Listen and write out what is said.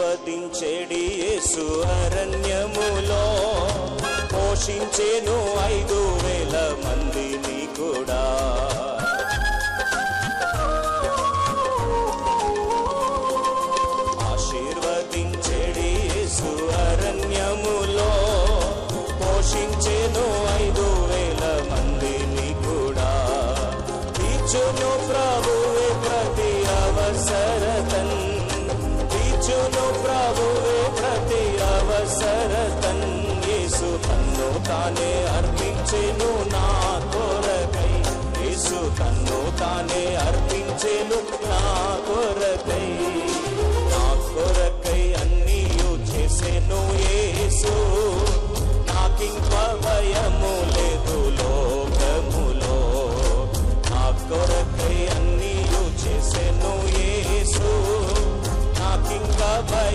ఆశీర్వదించేడి యేసు అరణ్యములో పోషించేను 5,000 మందిని కూడా. ఆశీర్వదించేడి యేసు అరణ్యములో పోషించేను 5,000 మందిని కూడా. తీర్చును ప్రభువే ప్రతి అవసరతన్, తీర్చును ప్రభువే ప్రతి అవసరతన్. యేసు తన్ను తానే అర్పించెను నా కొరకై, యేసు తన్ను తానే అర్పించెను నా కొరకై. నా కొరకై అన్నీయు చేసెను యేసు, నాకింక భయము లేదు లోకములో. నా కొరకై అన్నీయు చేసెను యేసు, నాకింక భయం